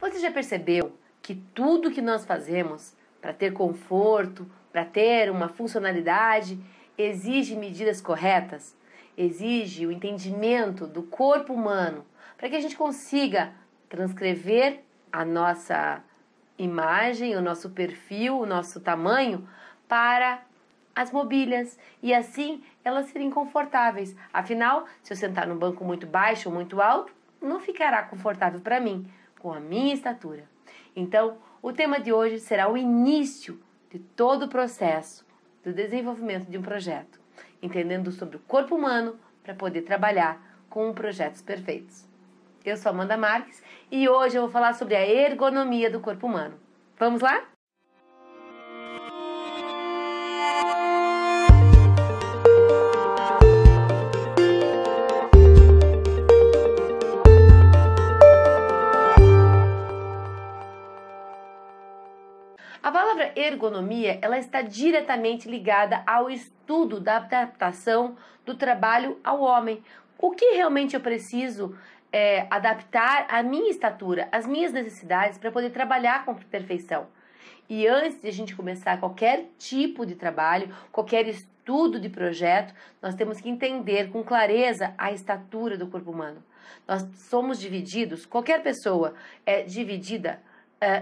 Você já percebeu que tudo que nós fazemos para ter conforto, para ter uma funcionalidade, exige medidas corretas? Exige o entendimento do corpo humano para que a gente consiga transcrever a nossa imagem, o nosso perfil, o nosso tamanho para as mobílias e assim elas serem confortáveis. Afinal, se eu sentar num banco muito baixo ou muito alto, não ficará confortável para mim, com a minha estatura. Então, o tema de hoje será o início de todo o processo do desenvolvimento de um projeto, entendendo sobre o corpo humano para poder trabalhar com projetos perfeitos. Eu sou Amanda Marques e hoje eu vou falar sobre a ergonomia do corpo humano. Vamos lá? A palavra ergonomia, ela está diretamente ligada ao estudo da adaptação do trabalho ao homem. O que realmente eu preciso adaptar à minha estatura, às minhas necessidades para poder trabalhar com perfeição. E antes de a gente começar qualquer tipo de trabalho, qualquer estudo de projeto, nós temos que entender com clareza a estatura do corpo humano. Nós somos divididos, qualquer pessoa é dividida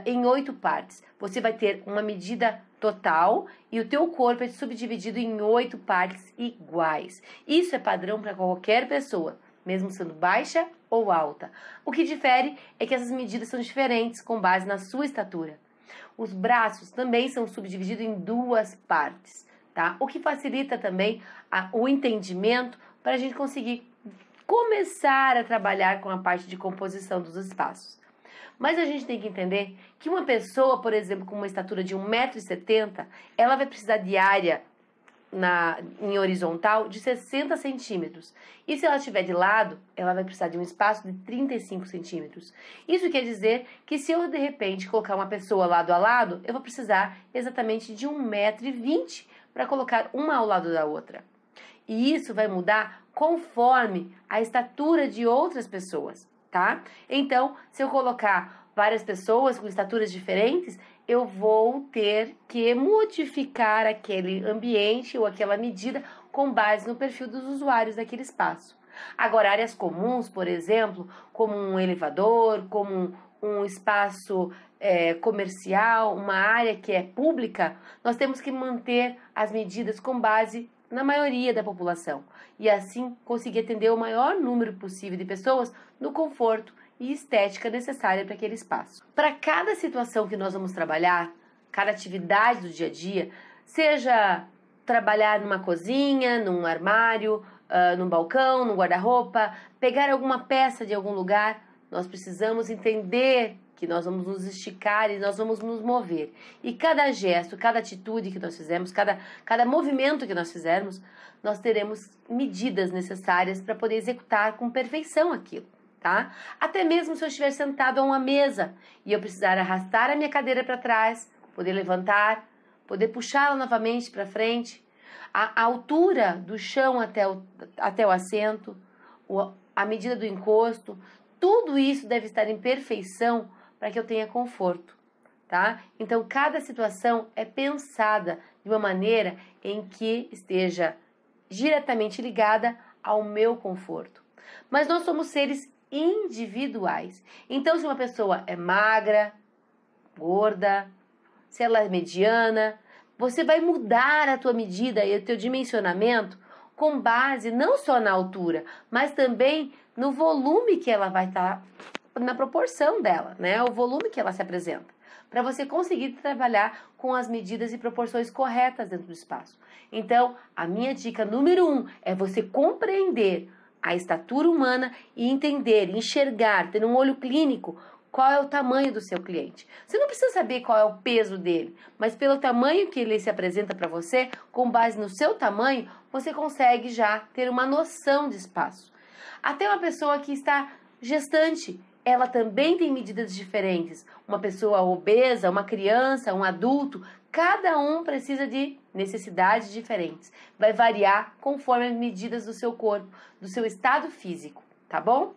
em 8 partes. Você vai ter uma medida total e o teu corpo é subdividido em 8 partes iguais. Isso é padrão para qualquer pessoa, mesmo sendo baixa ou alta. O que difere é que essas medidas são diferentes com base na sua estatura. Os braços também são subdivididos em 2 partes, tá? O que facilita também o entendimento para a gente conseguir começar a trabalhar com a parte de composição dos espaços. Mas a gente tem que entender que uma pessoa, por exemplo, com uma estatura de 1,70 m, ela vai precisar de área em horizontal de 60 centímetros. E se ela estiver de lado, ela vai precisar de um espaço de 35 centímetros. Isso quer dizer que se eu, de repente, colocar uma pessoa lado a lado, eu vou precisar exatamente de 1,20 m para colocar uma ao lado da outra. E isso vai mudar conforme a estatura de outras pessoas, tá? Então, se eu colocar várias pessoas com estaturas diferentes, eu vou ter que modificar aquele ambiente ou aquela medida com base no perfil dos usuários daquele espaço. Agora, áreas comuns, por exemplo, como um elevador, como um espaço comercial, uma área que é pública, nós temos que manter as medidas com base na maioria da população e assim conseguir atender o maior número possível de pessoas no conforto e estética necessária para aquele espaço. Para cada situação que nós vamos trabalhar, cada atividade do dia a dia, seja trabalhar numa cozinha, num armário, num balcão, num guarda-roupa, pegar alguma peça de algum lugar, nós precisamos entender que nós vamos nos esticar e nós vamos nos mover. E cada gesto, cada atitude que nós fizermos, cada movimento que nós fizermos, nós teremos medidas necessárias para poder executar com perfeição aquilo, tá? Até mesmo se eu estiver sentado a uma mesa e eu precisar arrastar a minha cadeira para trás, poder levantar, poder puxá-la novamente para frente, a altura do chão até o assento, a medida do encosto, tudo isso deve estar em perfeição para que eu tenha conforto, tá? Então, cada situação é pensada de uma maneira em que esteja diretamente ligada ao meu conforto. Mas nós somos seres individuais. Então, se uma pessoa é magra, gorda, se ela é mediana, você vai mudar a tua medida e o teu dimensionamento com base não só na altura, mas também no volume que ela vai estar, na proporção dela, né? O volume que ela se apresenta, para você conseguir trabalhar com as medidas e proporções corretas dentro do espaço. Então, a minha dica número 1 é você compreender a estatura humana e entender, enxergar, ter um olho clínico qual é o tamanho do seu cliente. Você não precisa saber qual é o peso dele, mas pelo tamanho que ele se apresenta para você, com base no seu tamanho, você consegue já ter uma noção de espaço. Até uma pessoa que está gestante, ela também tem medidas diferentes. Uma pessoa obesa, uma criança, um adulto, cada um precisa de necessidades diferentes. Vai variar conforme as medidas do seu corpo, do seu estado físico, tá bom?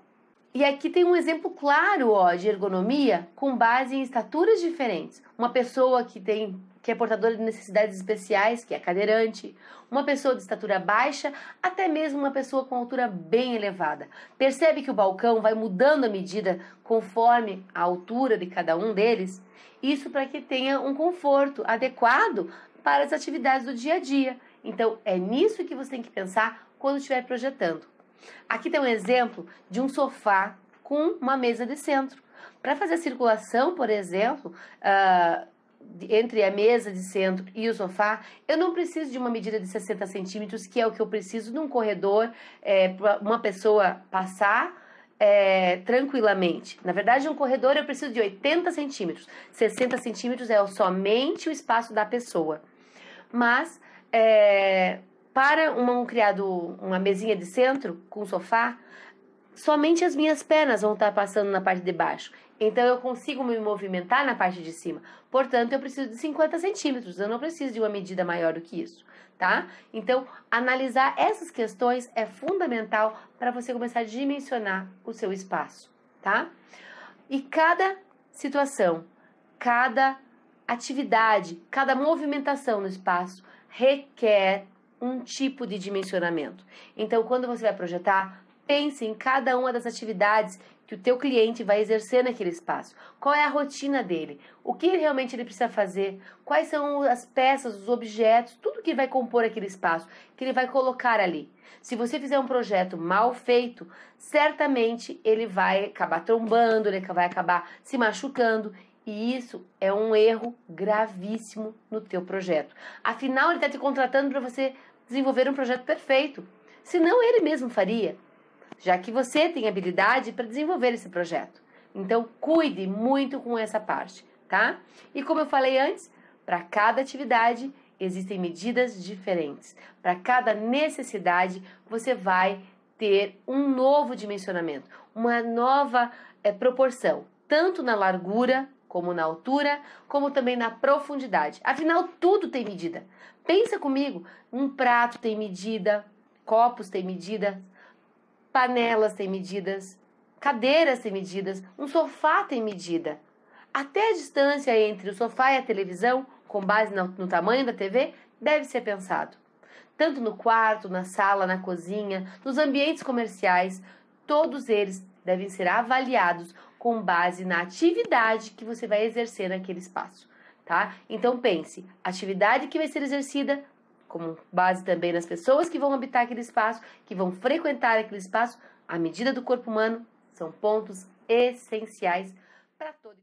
E aqui tem um exemplo claro, ó, de ergonomia com base em estaturas diferentes. Uma pessoa que é portadora de necessidades especiais, que é cadeirante, uma pessoa de estatura baixa, até mesmo uma pessoa com altura bem elevada. Percebe que o balcão vai mudando a medida conforme a altura de cada um deles? Isso para que tenha um conforto adequado para as atividades do dia a dia. Então, é nisso que você tem que pensar quando estiver projetando. Aqui tem um exemplo de um sofá com uma mesa de centro. Para fazer a circulação, por exemplo, entre a mesa de centro e o sofá, eu não preciso de uma medida de 60 centímetros, que é o que eu preciso num corredor, para uma pessoa passar tranquilamente. Na verdade, um corredor eu preciso de 80 centímetros. 60 centímetros é somente o espaço da pessoa. Mas, para uma mesinha de centro com sofá, somente as minhas pernas vão estar passando na parte de baixo. Então, eu consigo me movimentar na parte de cima. Portanto, eu preciso de 50 centímetros. Eu não preciso de uma medida maior do que isso, tá? Então, analisar essas questões é fundamental para você começar a dimensionar o seu espaço, tá? E cada situação, cada atividade, cada movimentação no espaço requer um tipo de dimensionamento. Então, quando você vai projetar, pense em cada uma das atividades que o teu cliente vai exercer naquele espaço. Qual é a rotina dele? O que realmente ele precisa fazer? Quais são as peças, os objetos, tudo que vai compor aquele espaço, que ele vai colocar ali. Se você fizer um projeto mal feito, certamente ele vai acabar trombando, ele vai acabar se machucando. E isso é um erro gravíssimo no teu projeto. Afinal, ele está te contratando para você desenvolver um projeto perfeito. Senão, ele mesmo faria, já que você tem habilidade para desenvolver esse projeto. Então, cuide muito com essa parte, tá? E como eu falei antes, para cada atividade existem medidas diferentes. Para cada necessidade, você vai ter um novo dimensionamento, uma nova proporção, tanto na largura, como na altura, como também na profundidade. Afinal, tudo tem medida. Pensa comigo, um prato tem medida, copos têm medida, panelas têm medidas, cadeiras têm medidas, um sofá tem medida. Até a distância entre o sofá e a televisão, com base no tamanho da TV, deve ser pensado. Tanto no quarto, na sala, na cozinha, nos ambientes comerciais, todos eles devem ser avaliados com base na atividade que você vai exercer naquele espaço, tá? Então pense, atividade que vai ser exercida, como base também nas pessoas que vão habitar aquele espaço, que vão frequentar aquele espaço, a medida do corpo humano são pontos essenciais para todo